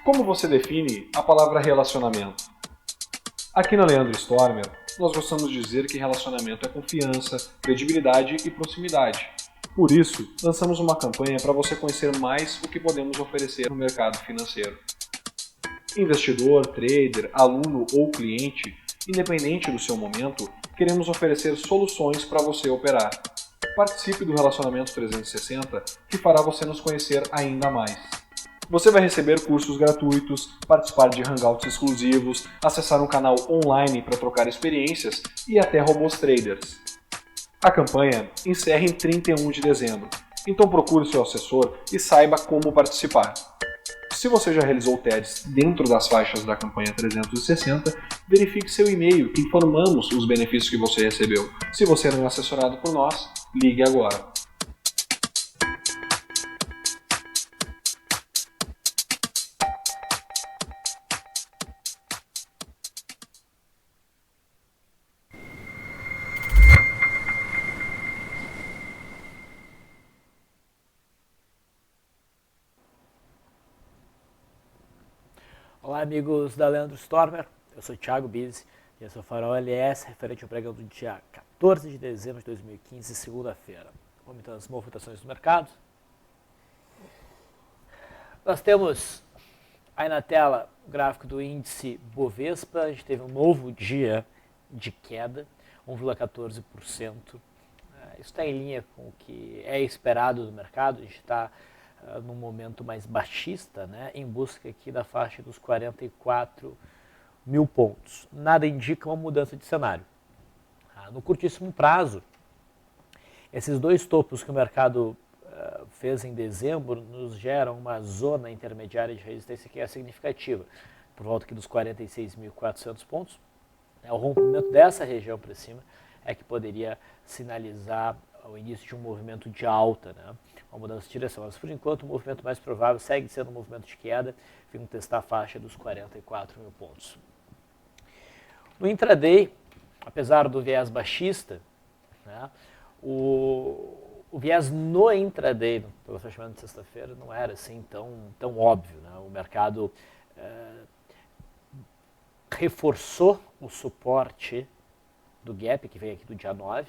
Como você define a palavra relacionamento? Aqui na Leandro Stormer, nós gostamos de dizer que relacionamento é confiança, credibilidade e proximidade. Por isso, lançamos uma campanha para você conhecer mais o que podemos oferecer no mercado financeiro. Investidor, trader, aluno ou cliente, independente do seu momento, queremos oferecer soluções para você operar. Participe do Relacionamento 360, que fará você nos conhecer ainda mais. Você vai receber cursos gratuitos, participar de hangouts exclusivos, acessar um canal online para trocar experiências e até robôs traders. A campanha encerra em 31 de dezembro, então procure seu assessor e saiba como participar. Se você já realizou TEDs dentro das faixas da campanha 360, verifique seu e-mail que informamos os benefícios que você recebeu. Se você não é assessorado por nós, ligue agora. Olá, amigos da Leandro Stormer, eu sou Thiago Bizzi e esse é o Farol LS, referente ao pregão do dia 14 de dezembro de 2015, segunda-feira. Vamos então as movimentações do mercado. Nós temos aí na tela o gráfico do índice Bovespa, a gente teve um novo dia de queda, 1,14%. Isso está em linha com o que é esperado do mercado, a gente está num momento mais baixista, né, em busca aqui da faixa dos 44 mil pontos. Nada indica uma mudança de cenário. No curtíssimo prazo, esses dois topos que o mercado fez em dezembro nos geram uma zona intermediária de resistência que é significativa, por volta aqui dos 46.400 pontos. O rompimento dessa região para cima é que poderia sinalizar o início de um movimento de alta, né? Uma mudança de direção. Mas, por enquanto, o movimento mais provável segue sendo um movimento de queda, vindo testar a faixa dos 44 mil pontos. No intraday, apesar do viés baixista, né, o viés no intraday, pelo fechamento de sexta-feira, não era assim tão óbvio, né? O mercado reforçou o suporte do gap, que veio aqui do dia 9,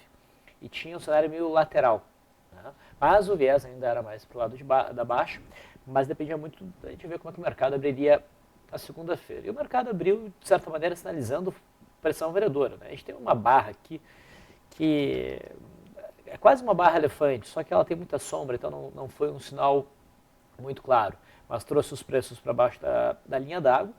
e tinha um cenário meio lateral, né? Mas o viés ainda era mais para o lado da baixa, mas dependia muito da gente ver como é que o mercado abriria a segunda-feira. E o mercado abriu, de certa maneira, sinalizando pressão vendedora, né? A gente tem uma barra aqui que é quase uma barra elefante, só que ela tem muita sombra, então não foi um sinal muito claro, mas trouxe os preços para baixo da linha d'água,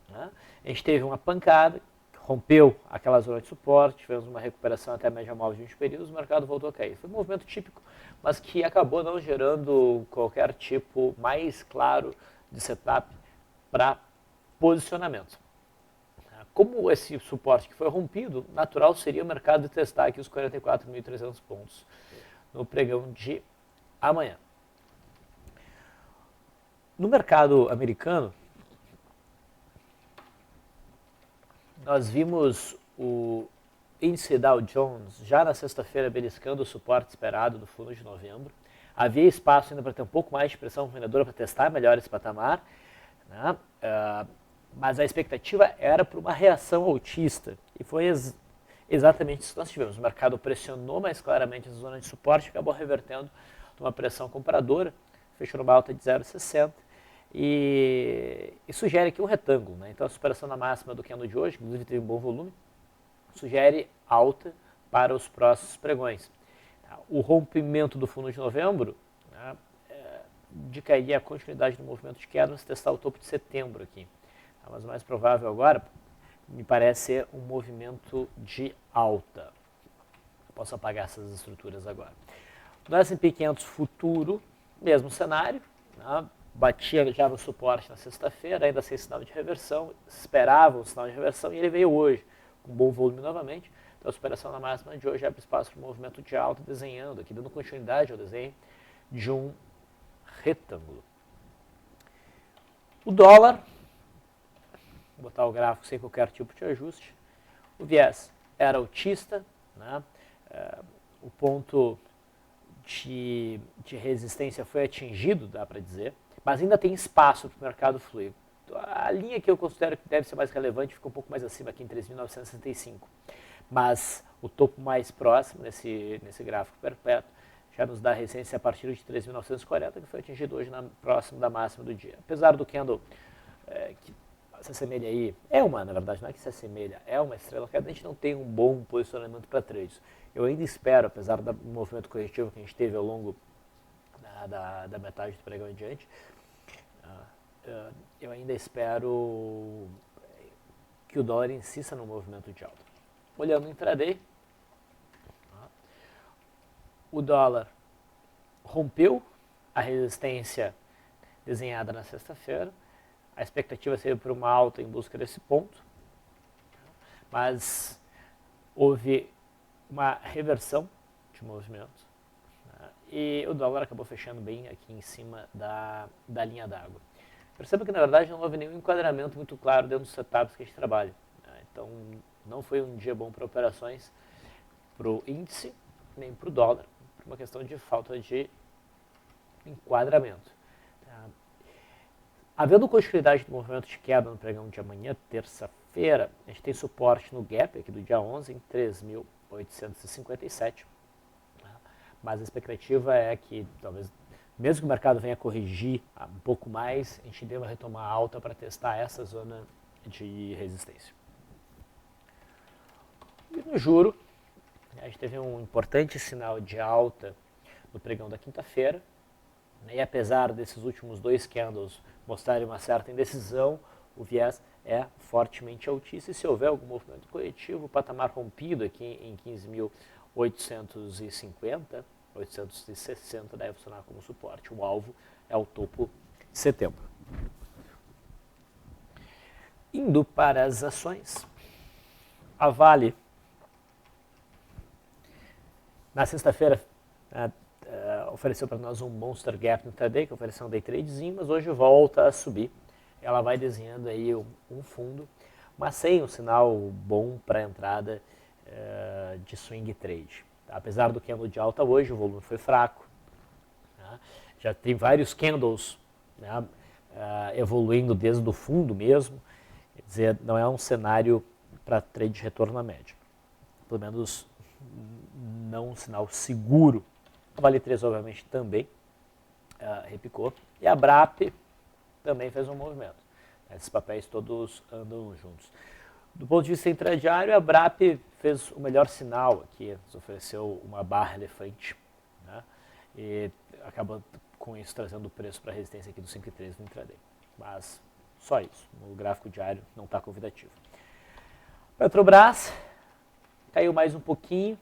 né? A gente teve uma pancada, rompeu aquela zona de suporte, tivemos uma recuperação até a média móvel de 20 períodos, o mercado voltou a cair. Foi um movimento típico, mas que acabou não gerando qualquer tipo mais claro de setup para posicionamento. Como esse suporte que foi rompido, natural seria o mercado testar aqui os 44.300 pontos no pregão de amanhã. No mercado americano, nós vimos o índice Dow Jones já na sexta-feira beliscando o suporte esperado do fundo de novembro. Havia espaço ainda para ter um pouco mais de pressão vendedora para testar melhor esse patamar, né? Mas a expectativa era por uma reação altista e foi exatamente isso que nós tivemos. O mercado pressionou mais claramente a zona de suporte e acabou revertendo numa pressão compradora, fechou numa alta de 0,60. E sugere aqui um retângulo, né? Então a superação da máxima do candle de hoje, inclusive teve um bom volume, sugere alta para os próximos pregões. O rompimento do fundo de novembro, né, indicaria a continuidade do movimento de queda se testar o topo de setembro aqui. Mas o mais provável agora me parece ser um movimento de alta. Eu posso apagar essas estruturas agora. No S&P 500 futuro, mesmo cenário, né? Batia já no suporte na sexta-feira, ainda sem sinal de reversão, esperava um sinal de reversão e ele veio hoje, com bom volume novamente. Então a superação na máxima de hoje abre espaço para um movimento de alta, desenhando aqui, dando continuidade ao desenho de um retângulo. O dólar, vou botar o gráfico sem qualquer tipo de ajuste, o viés era altista, né? O ponto de resistência foi atingido, dá para dizer, mas ainda tem espaço para o mercado fluir. A linha que eu considero que deve ser mais relevante fica um pouco mais acima aqui em 3.965. Mas o topo mais próximo nesse gráfico perpétuo já nos dá resistência a partir de 3.940, que foi atingido hoje próximo da máxima do dia. Apesar do candle que se assemelha aí, na verdade, não é que se assemelha, é uma estrela que a gente não tem um bom posicionamento para trades. Eu ainda espero, apesar do movimento corretivo que a gente teve ao longo da metade do pregão em diante, eu ainda espero que o dólar insista no movimento de alta. Olhando o intraday, o dólar rompeu a resistência desenhada na sexta-feira. A expectativa seria por uma alta em busca desse ponto, mas houve uma reversão de movimento, e o dólar acabou fechando bem aqui em cima da linha d'água. Perceba que, na verdade, não houve nenhum enquadramento muito claro dentro dos setups que a gente trabalha. Então, não foi um dia bom para operações para o índice, nem para o dólar, por uma questão de falta de enquadramento. Havendo continuidade do movimento de queda no pregão de amanhã, terça-feira, a gente tem suporte no gap aqui do dia 11 em 3.857. Mas a expectativa é que, talvez, mesmo que o mercado venha corrigir um pouco mais, a gente deva retomar alta para testar essa zona de resistência. E no juro, a gente teve um importante sinal de alta no pregão da quinta-feira, e apesar desses últimos dois candles mostrarem uma certa indecisão, o viés é fortemente altíssimo, e se houver algum movimento corretivo, o patamar rompido aqui em 15.850, 860 deve funcionar como suporte. O alvo é o topo de setembro. Indo para as ações, a Vale, na sexta-feira, ofereceu para nós um Monster Gap no intraday, que ofereceu um day tradezinho, mas hoje volta a subir. Ela vai desenhando aí um fundo, mas sem um sinal bom para a entrada de swing trade. Apesar do candle de alta hoje, o volume foi fraco. Já tem vários candles evoluindo desde o fundo mesmo. Quer dizer, não é um cenário para trade de retorno à média. Pelo menos não um sinal seguro. A Vale 3, obviamente, também repicou. E a BRAP também fez um movimento. Esses papéis todos andam juntos. Do ponto de vista intradiário, a BRAP fez o melhor sinal aqui, nos ofereceu uma barra elefante, e acabou com isso trazendo o preço para a resistência aqui do 5,3 no intraday. Mas só isso, no gráfico diário não está convidativo. Petrobras caiu mais um pouquinho,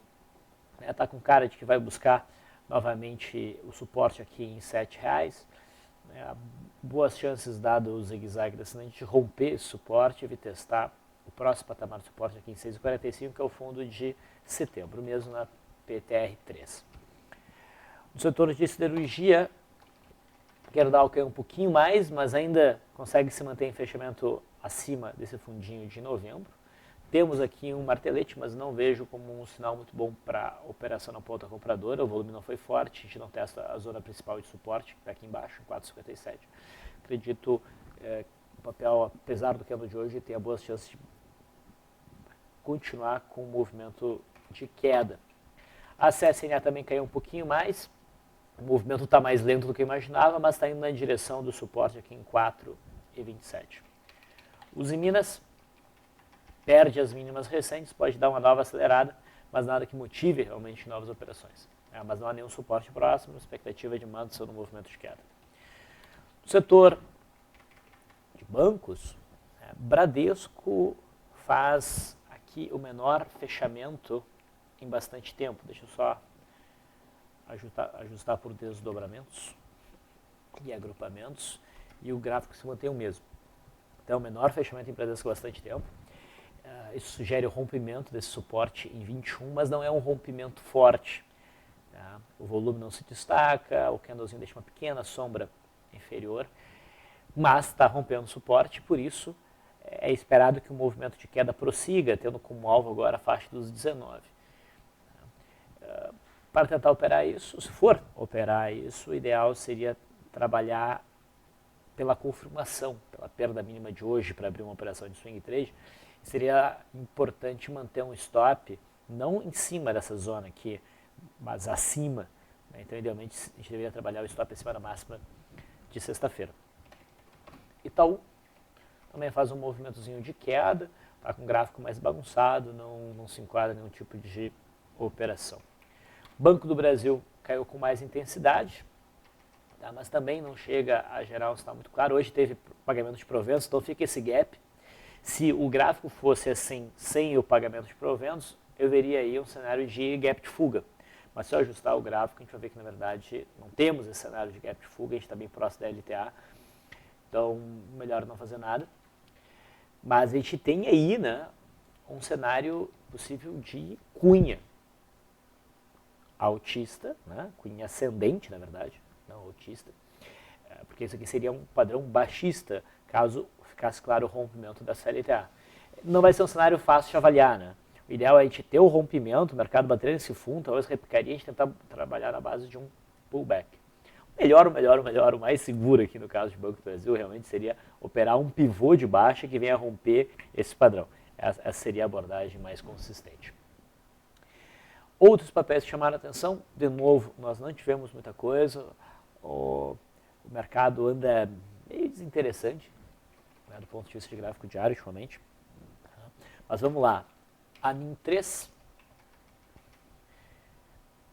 está com cara de que vai buscar novamente o suporte aqui em R$ 7,00. Boas chances, dado o zigue-zague da ascendente, de romper esse suporte e testar o próximo patamar de suporte aqui em 6,45, que é o fundo de setembro, mesmo na PTR3. No setor de siderurgia, Gerdau caiu um pouquinho mais, mas ainda consegue se manter em fechamento acima desse fundinho de novembro. Temos aqui um martelete, mas não vejo como um sinal muito bom para operação na ponta compradora. O volume não foi forte, a gente não testa a zona principal de suporte, que está aqui embaixo, em 4,57. Acredito que o papel, apesar do candle de hoje, tenha boas chances de continuar com o movimento de queda. A CSNA também caiu um pouquinho mais. O movimento está mais lento do que eu imaginava, mas está indo na direção do suporte aqui em 4,27. Os em Minas perde as mínimas recentes, pode dar uma nova acelerada, mas nada que motive realmente novas operações. Mas não há nenhum suporte próximo, expectativa de manutenção no movimento de queda. No setor de bancos, Bradesco faz aqui o menor fechamento em bastante tempo. Deixa eu só ajustar por desdobramentos e agrupamentos, e o gráfico se mantém o mesmo. Então, o menor fechamento em Bradesco há bastante tempo. Isso sugere o rompimento desse suporte em 21, mas não é um rompimento forte. O volume não se destaca, o candlezinho deixa uma pequena sombra inferior, mas está rompendo o suporte, por isso é esperado que o movimento de queda prossiga, tendo como alvo agora a faixa dos 19. Para tentar operar isso, se for operar isso, o ideal seria trabalhar pela confirmação, pela perda mínima de hoje para abrir uma operação de swing trade, seria importante manter um stop não em cima dessa zona aqui, mas acima. Né? Então, idealmente, a gente deveria trabalhar o stop acima da máxima de sexta-feira. Itaú também faz um movimentozinho de queda, está com um gráfico mais bagunçado, não se enquadra em nenhum tipo de operação. Banco do Brasil caiu com mais intensidade, tá? Mas também não chega a gerar um sinal muito claro. Hoje teve pagamento de proventos, então fica esse gap. Se o gráfico fosse assim, sem o pagamento de proventos, eu veria aí um cenário de gap de fuga. Mas se eu ajustar o gráfico, a gente vai ver que, na verdade, não temos esse cenário de gap de fuga, a gente está bem próximo da LTA, então melhor não fazer nada. Mas a gente tem aí, né, um cenário possível de cunha altista, né, cunha ascendente, na verdade, não altista, porque isso aqui seria um padrão baixista, caso ficasse claro o rompimento da CLTA. Não vai ser um cenário fácil de avaliar, né? O ideal é a gente ter o rompimento, o mercado bater nesse fundo, talvez replicaria, a gente tentar trabalhar na base de um pullback. O mais seguro aqui no caso de Banco do Brasil realmente seria operar um pivô de baixa que venha a romper esse padrão. Essa seria a abordagem mais consistente. Outros papéis que chamaram a atenção, de novo, nós não tivemos muita coisa, o mercado anda meio desinteressante, né, do ponto de vista de gráfico diário, ultimamente. Mas vamos lá, a NIM3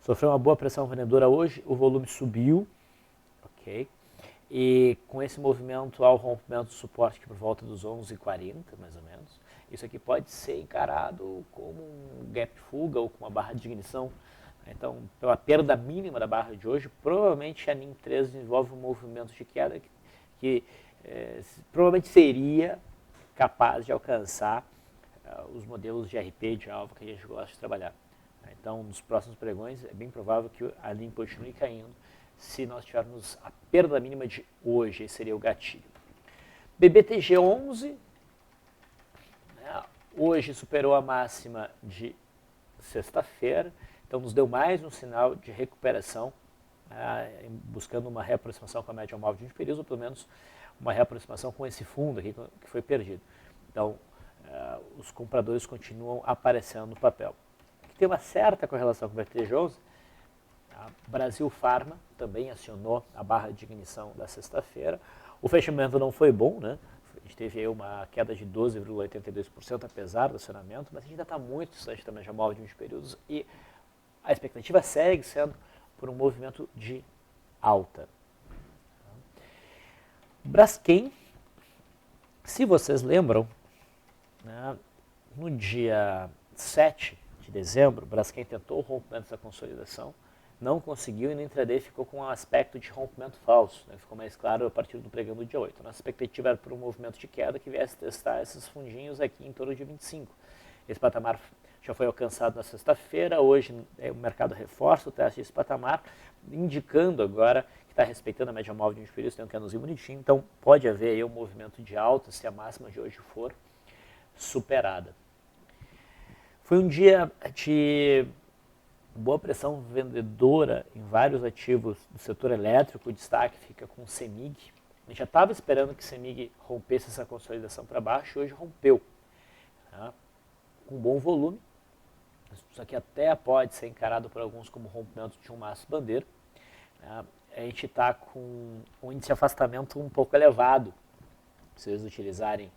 sofreu uma boa pressão vendedora hoje, o volume subiu, ok? E com esse movimento ao rompimento do suporte aqui por volta dos 11,40 mais ou menos, isso aqui pode ser encarado como um gap de fuga ou com uma barra de ignição. Então, pela perda mínima da barra de hoje, provavelmente a NIM3 desenvolve um movimento de queda que provavelmente seria capaz de alcançar os modelos de RP de alvo que a gente gosta de trabalhar. Então, nos próximos pregões, é bem provável que a NIM continue caindo se nós tivermos a perda mínima de hoje, esse seria o gatilho. BBTG11, né, hoje superou a máxima de sexta-feira, então nos deu mais um sinal de recuperação, buscando uma reaproximação com a média móvel de 20 períodos, ou pelo menos uma reaproximação com esse fundo aqui que foi perdido. Então, os compradores continuam aparecendo no papel. Aqui tem uma certa correlação com o BTG11. A Brasil Farma também acionou a barra de ignição da sexta-feira. O fechamento não foi bom, né? A gente teve aí uma queda de 12,82% apesar do acionamento, mas a gente ainda está muito distante da média móvel de 20 períodos e a expectativa segue sendo por um movimento de alta. Braskem, se vocês lembram, né, no dia 7 de dezembro, o Braskem tentou o rompimento dessa consolidação, não conseguiu e no intraday ficou com um aspecto de rompimento falso, né, ficou mais claro a partir do pregão do dia 8. Nossa expectativa era por um movimento de queda que viesse testar esses fundinhos aqui em torno de 25. Esse patamar já foi alcançado na sexta-feira, hoje o mercado reforça o teste desse patamar, indicando agora que está respeitando a média móvel de 20 períodos, tem um candlezinho bonitinho, então pode haver aí um movimento de alta se a máxima de hoje for superada. Foi um dia de boa pressão vendedora em vários ativos do setor elétrico, o destaque fica com o CEMIG. A gente já estava esperando que o CEMIG rompesse essa consolidação para baixo e hoje rompeu, tá? Com bom volume. Isso aqui até pode ser encarado por alguns como rompimento de um maço bandeira. Tá? A gente está com um índice de afastamento um pouco elevado. Se vocês utilizarem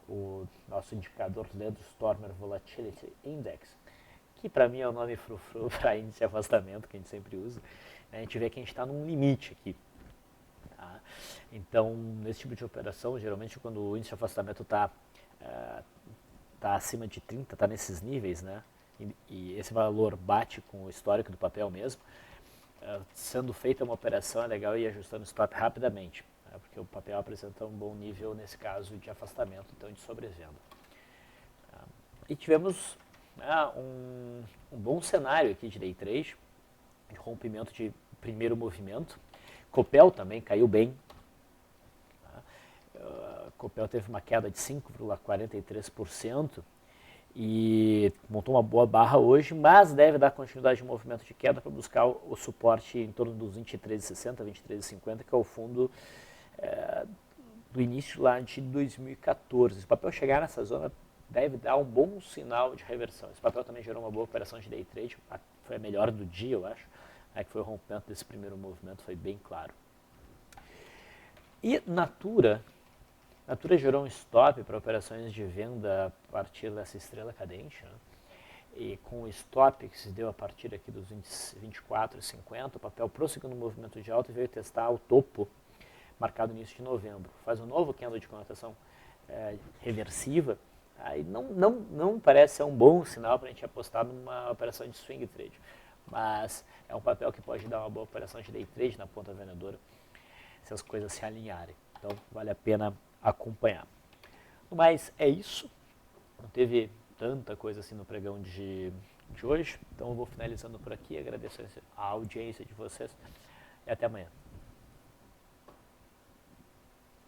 o nosso indicador Leandro Stormer Volatility Index, que para mim é o nome frufru para índice de afastamento que a gente sempre usa, a gente vê que a gente está num limite aqui. Tá? Então, nesse tipo de operação, geralmente quando o índice de afastamento está acima de 30, está nesses níveis, né? E esse valor bate com o histórico do papel mesmo, sendo feita uma operação é legal ir ajustando o stop rapidamente, né? Porque o papel apresenta um bom nível, nesse caso, de afastamento, então de sobrevenda. E tivemos um bom cenário aqui de day trade, de rompimento de primeiro movimento. Copel também caiu bem. Copel teve uma queda de 5,43% e montou uma boa barra hoje, mas deve dar continuidade de movimento de queda para buscar o suporte em torno dos 23,60, 23,50, que é o fundo do início lá de 2014. Se o papel chegar nessa zona, deve dar um bom sinal de reversão. Esse papel também gerou uma boa operação de day trade, foi a melhor do dia, eu acho, que foi o rompimento desse primeiro movimento, foi bem claro. E Natura gerou um stop para operações de venda a partir dessa estrela cadente, né? E com o stop que se deu a partir aqui dos 24,50, o papel prosseguiu no movimento de alta e veio testar o topo marcado no início de novembro. Faz um novo candle de conotação reversiva, aí não parece ser um bom sinal para a gente apostar numa operação de swing trade, mas é um papel que pode dar uma boa operação de day trade na ponta vendedora se as coisas se alinharem. Então vale a pena acompanhar. Mas é isso, não teve tanta coisa assim no pregão de hoje, então eu vou finalizando por aqui, agradeço a audiência de vocês e até amanhã.